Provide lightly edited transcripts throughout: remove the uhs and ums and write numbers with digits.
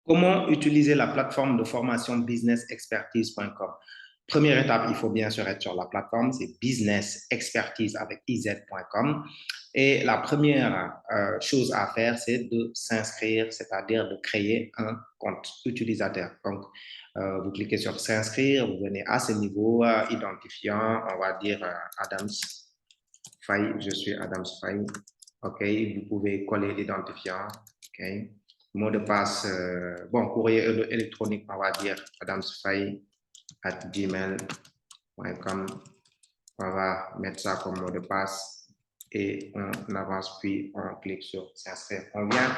Comment utiliser la plateforme de formation businessexpertise.com? Première étape, il faut bien sûr être sur la plateforme, c'est businessexpertise avec iz.com. Et la première chose à faire, c'est de s'inscrire, c'est-à-dire de créer un compte utilisateur. Donc, vous cliquez sur s'inscrire, vous venez à ce niveau, identifiant, on va dire Adams Faye, je suis Adams Faye. OK, vous pouvez coller l'identifiant. OK. Mot de passe, bon, courrier électronique, on va dire adamsfaye@gmail.com. On va mettre ça comme mot de passe et on avance, puis on clique sur s'inscrire. On vient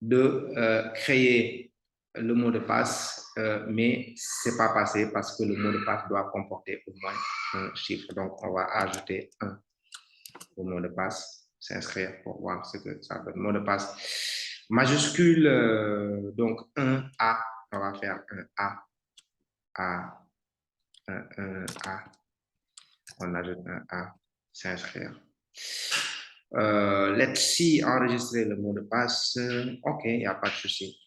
de créer le mot de passe, mais ce n'est pas passé parce que le mot de passe doit comporter au moins un chiffre. Donc, on va ajouter un au mot de passe, s'inscrire pour voir ce que ça donne. Mot de passe majuscule, donc un A, on va faire un A, un A, on ajoute un A, s'inscrire. Let's see, enregistrer le mot de passe. OK, il n'y a pas de souci.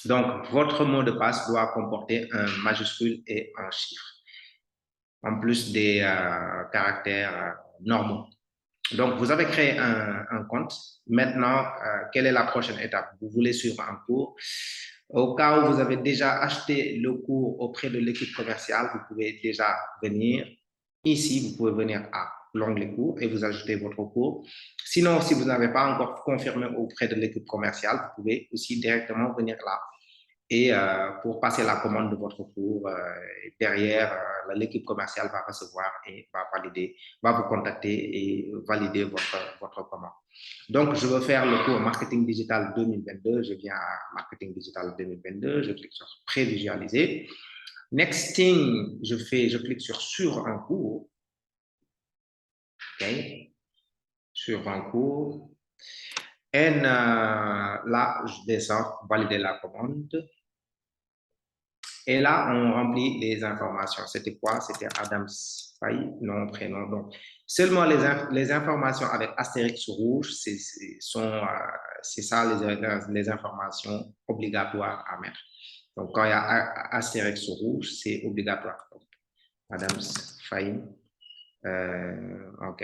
Donc, votre mot de passe doit comporter un majuscule et un chiffre, en plus des caractères normaux. Donc, vous avez créé un compte. Maintenant, quelle est la prochaine étape? Vous voulez suivre un cours. Au cas où vous avez déjà acheté le cours auprès de l'équipe commerciale, vous pouvez déjà venir ici. Vous pouvez venir à l'onglet cours et vous ajoutez votre cours. Sinon, si vous n'avez pas encore confirmé auprès de l'équipe commerciale, vous pouvez aussi directement venir là. Et pour passer la commande de votre cours, derrière, l'équipe commerciale va recevoir et va valider, va vous contacter et valider votre commande. Donc, je veux faire le cours Marketing Digital 2022. Je viens à Marketing Digital 2022. Je clique sur Prévisualiser. Next thing, je clique sur un cours. OK. Sur un cours. Et là, je descends, valider la commande. Et là, on remplit les informations. C'était quoi? C'était Adams Faye, nom, prénom. Donc, seulement les informations avec astérix rouge, c'est ça les informations obligatoires à mettre. Donc, quand il y a astérix rouge, c'est obligatoire. Donc, Adams Faye, OK.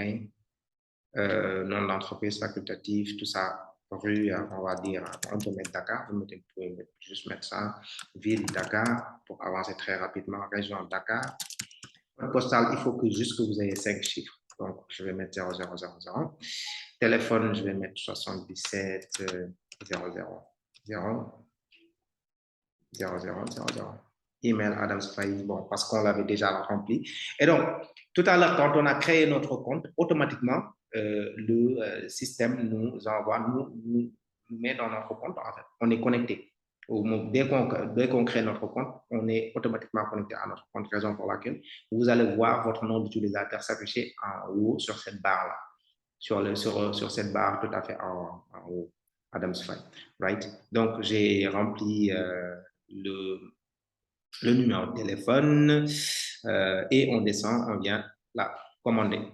Nom d'entreprise facultatif, tout ça. Rue, on va dire, on peut mettre Dakar, vous pouvez juste mettre ça, ville Dakar, pour avancer très rapidement, région Dakar. Le postal, il faut juste que vous ayez 5 chiffres. Donc, je vais mettre 0000. Téléphone, je vais mettre 77 00 0000. Email Adams Faye, bon, parce qu'on l'avait déjà rempli. Et donc, tout à l'heure, quand on a créé notre compte, automatiquement, le système nous envoie, nous met dans notre compte. En fait, on est connecté. Dès qu'on crée notre compte, on est automatiquement connecté à notre compte, raison pour laquelle vous allez voir votre nom d'utilisateur s'afficher en haut sur cette barre-là, sur cette barre tout à fait en haut, Adams Faye, right? Donc, j'ai rempli le numéro de téléphone et on descend, on vient la commander.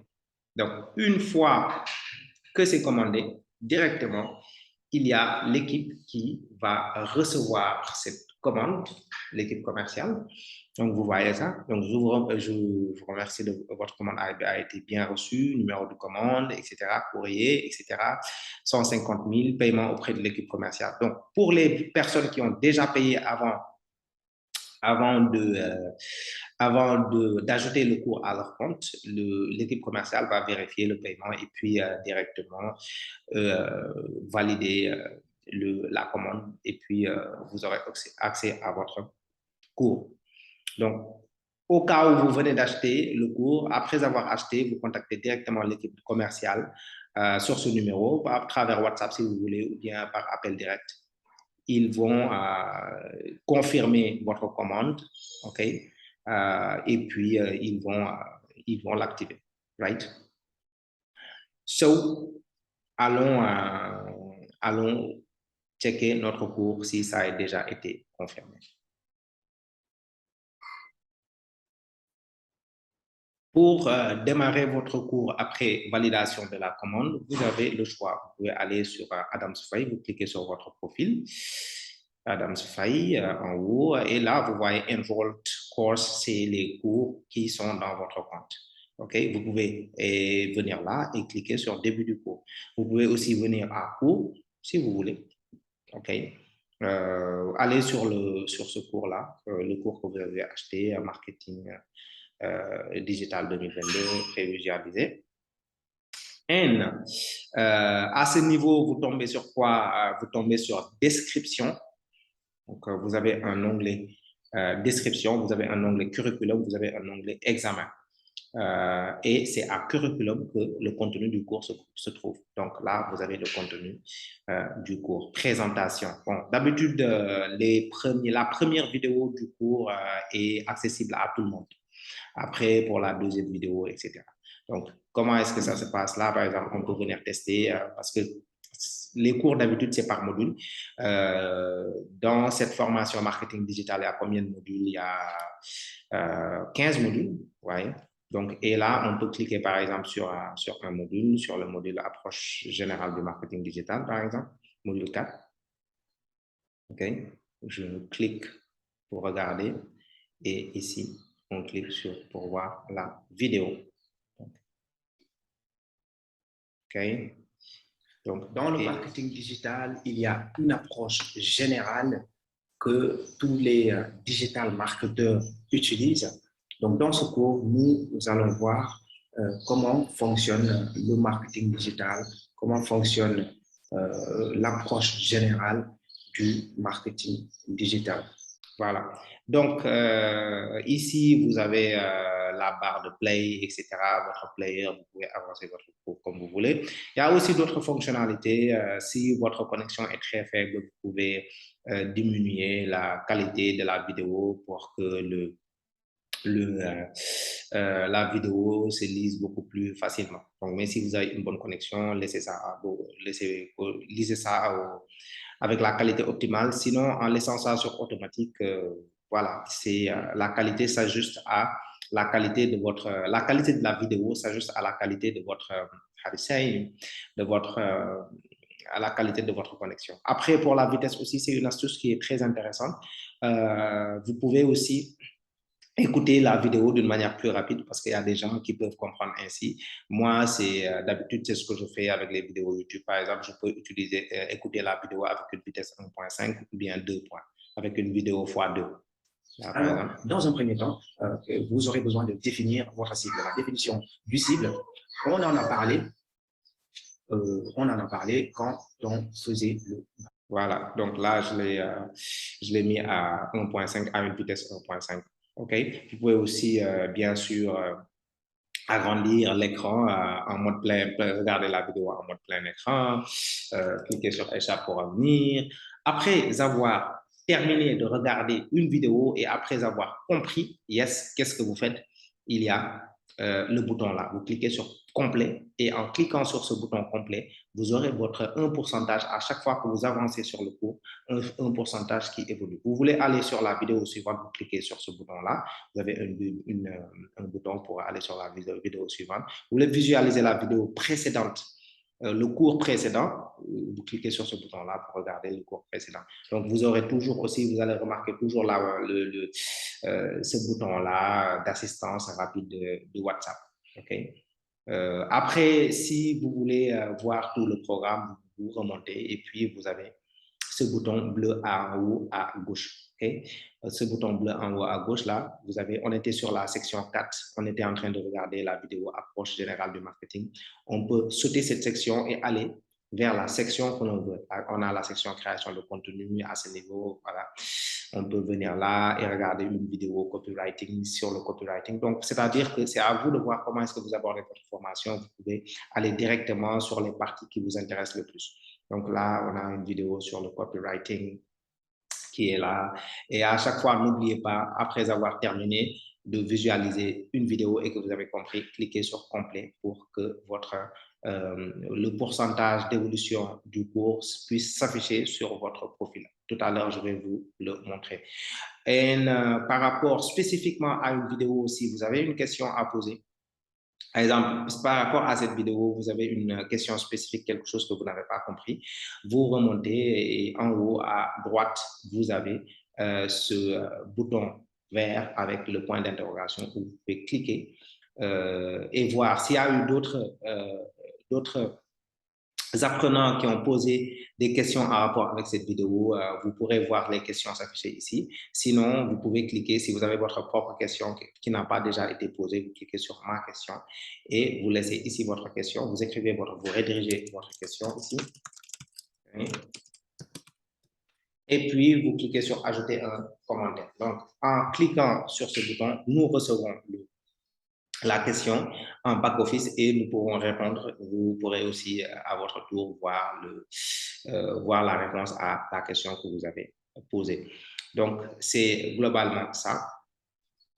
Donc, une fois que c'est commandé, directement, il y a l'équipe qui va recevoir cette commande, l'équipe commerciale. Donc, vous voyez ça. Donc, je vous remercie de votre commande a été bien reçue, numéro de commande, etc., courrier, etc., 150 000, paiement auprès de l'équipe commerciale. Donc, pour les personnes qui ont déjà payé avant d'ajouter le cours à leur compte, l'équipe commerciale va vérifier le paiement et puis directement valider la commande et puis vous aurez accès à votre cours. Donc, au cas où vous venez d'acheter le cours, après avoir acheté, vous contactez directement l'équipe commerciale sur ce numéro, à travers WhatsApp si vous voulez, ou bien par appel direct. Ils vont confirmer votre commande, OK? Et puis, ils vont l'activer, right? So, allons checker notre cours si ça a déjà été confirmé. Pour démarrer votre cours après validation de la commande, vous avez le choix. Vous pouvez aller sur Adams Faye, vous cliquez sur votre profil. Adams Faye en haut. Et là, vous voyez Enrolled Course, c'est les cours qui sont dans votre compte. OK, vous pouvez venir là et cliquer sur début du cours. Vous pouvez aussi venir à cours si vous voulez. OK. Allez sur ce cours-là, le cours que vous avez acheté, marketing digital 2022, prévisualisé. N. À ce niveau, vous tombez sur quoi? Vous tombez sur description. Donc, vous avez un onglet description, vous avez un onglet curriculum, vous avez un onglet examen. Et c'est à curriculum que le contenu du cours se trouve. Donc là, vous avez le contenu du cours. Présentation. Bon, d'habitude, la première vidéo du cours est accessible à tout le monde. Après, pour la deuxième vidéo, etc. Donc, comment est-ce que ça se passe là? Par exemple, on peut venir tester parce que les cours d'habitude, c'est par module. Dans cette formation marketing digital, il y a combien de modules? Il y a 15 modules, vous voyez. Donc, et là, on peut cliquer par exemple sur un module, sur le module approche générale du marketing digital, par exemple, module 4. OK. Je clique pour regarder et ici, on clique pour voir la vidéo. OK. Donc, dans le marketing digital, il y a une approche générale que tous les digital marketeurs utilisent. Donc, dans ce cours, nous allons voir comment fonctionne le marketing digital, comment fonctionne l'approche générale du marketing digital. Voilà. Donc, ici, vous avez la barre de play, etc. Votre player, vous pouvez avancer votre cours comme vous voulez. Il y a aussi d'autres fonctionnalités. Si votre connexion est très faible, vous pouvez diminuer la qualité de la vidéo pour que la vidéo se lise beaucoup plus facilement. Donc, mais si vous avez une bonne connexion, lisez ça avec la qualité optimale. Sinon, en laissant ça sur automatique, voilà, la qualité s'ajuste à la qualité de la vidéo s'ajuste à la qualité de votre, à la qualité de votre connexion. Après, pour la vitesse aussi, c'est une astuce qui est très intéressante. Vous pouvez aussi écouter la vidéo d'une manière plus rapide parce qu'il y a des gens qui peuvent comprendre ainsi. Moi, d'habitude, c'est ce que je fais avec les vidéos YouTube. Par exemple, je peux écouter la vidéo avec une vitesse 1.5 ou bien 2 points, avec une vidéo x2. Là, alors, dans un premier temps, vous aurez besoin de définir votre cible. La définition du cible, on en a parlé quand on faisait le... Voilà, donc là, je l'ai mis à 1.5, à une vitesse 1.5. OK? Vous pouvez aussi, bien sûr, agrandir l'écran en mode plein, regarder la vidéo en mode plein écran, cliquer sur échappe pour revenir. Après avoir terminé de regarder une vidéo et après avoir compris, yes, qu'est-ce que vous faites? Il y a le bouton là. Vous cliquez sur complet et en cliquant sur ce bouton complet, vous aurez votre 1% à chaque fois que vous avancez sur le cours, un pourcentage qui évolue. Vous voulez aller sur la vidéo suivante, vous cliquez sur ce bouton-là. Vous avez un bouton pour aller sur la vidéo suivante. Vous voulez visualiser la vidéo précédente, le cours précédent, vous cliquez sur ce bouton-là pour regarder le cours précédent. Donc, vous aurez toujours aussi, vous allez remarquer toujours là, ce bouton-là d'assistance rapide de WhatsApp. OK? Après, si vous voulez voir tout le programme, vous remontez et puis vous avez ce bouton bleu en haut à gauche. Okay? Ce bouton bleu en haut à gauche, là, on était sur la section 4, on était en train de regarder la vidéo approche générale du marketing. On peut sauter cette section et aller vers la section que l'on veut. On a la section création de contenu à ce niveau, voilà. On peut venir là et regarder une vidéo copywriting sur le copywriting. Donc, c'est-à-dire que c'est à vous de voir comment est-ce que vous abordez votre formation. Vous pouvez aller directement sur les parties qui vous intéressent le plus. Donc là, on a une vidéo sur le copywriting qui est là. Et à chaque fois, n'oubliez pas, après avoir terminé, de visualiser une vidéo et que vous avez compris, cliquez sur complet pour que le pourcentage d'évolution du cours puisse s'afficher sur votre profil. Tout à l'heure, je vais vous le montrer. Et par rapport spécifiquement à une vidéo, si vous avez une question à poser, Par exemple, par rapport à cette vidéo, vous avez une question spécifique, quelque chose que vous n'avez pas compris. Vous remontez et en haut à droite, vous avez ce bouton vert avec le point d'interrogation où vous pouvez cliquer et voir s'il y a eu d'autres apprenants qui ont posé des questions en rapport avec cette vidéo. Vous pourrez voir les questions s'afficher ici. Sinon, vous pouvez cliquer, si vous avez votre propre question qui n'a pas déjà été posée, vous cliquez sur ma question et vous laissez ici votre question. Vous écrivez vous rédirigez votre question ici. Et puis, vous cliquez sur ajouter un commentaire. Donc, en cliquant sur ce bouton, nous recevrons la question en back-office et nous pourrons répondre. Vous pourrez aussi, à votre tour, voir la réponse à la question que vous avez posée. Donc, c'est globalement ça.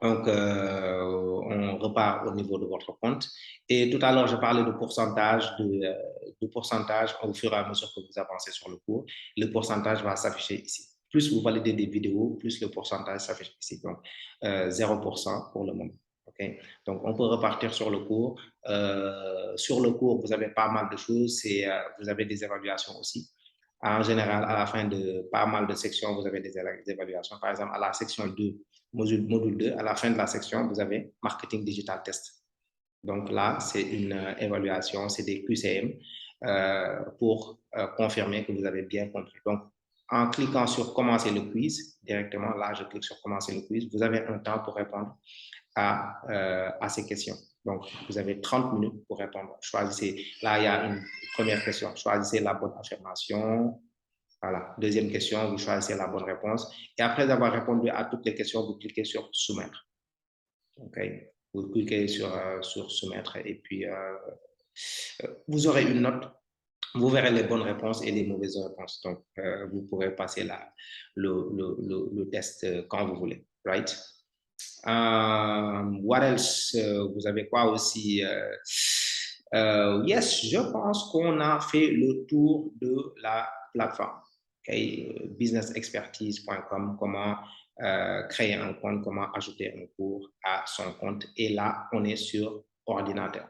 Donc, on repart au niveau de votre compte. Et tout à l'heure, je parlais de pourcentage, de pourcentage au fur et à mesure que vous avancez sur le cours. Le pourcentage va s'afficher ici. Plus vous validez des vidéos, plus le pourcentage s'affiche ici. Donc, 0% pour le moment. Okay? Donc, on peut repartir sur le cours. Sur le cours, vous avez pas mal de choses. Vous avez des évaluations aussi. En général, à la fin de pas mal de sections, vous avez des évaluations. Par exemple, à la section 2, module 2, à la fin de la section, vous avez Marketing Digital Test. Donc là, c'est une évaluation, c'est des QCM pour confirmer que vous avez bien compris. Donc, en cliquant sur Commencer le quiz, directement, là, je clique sur Commencer le quiz, vous avez un temps pour répondre à ces questions. Donc, vous avez 30 minutes pour répondre. Choisissez, là, il y a une première question. Choisissez la bonne affirmation. Voilà. Deuxième question, vous choisissez la bonne réponse. Et après avoir répondu à toutes les questions, vous cliquez sur Soumettre. OK. Vous cliquez sur Soumettre et puis vous aurez une note. Vous verrez les bonnes réponses et les mauvaises réponses. Donc, vous pourrez passer le test quand vous voulez. Right? What else? Vous avez quoi aussi? Yes, je pense qu'on a fait le tour de la plateforme. Okay? Businessexpertise.com, comment créer un compte, comment ajouter un cours à son compte. Et là, on est sur ordinateur.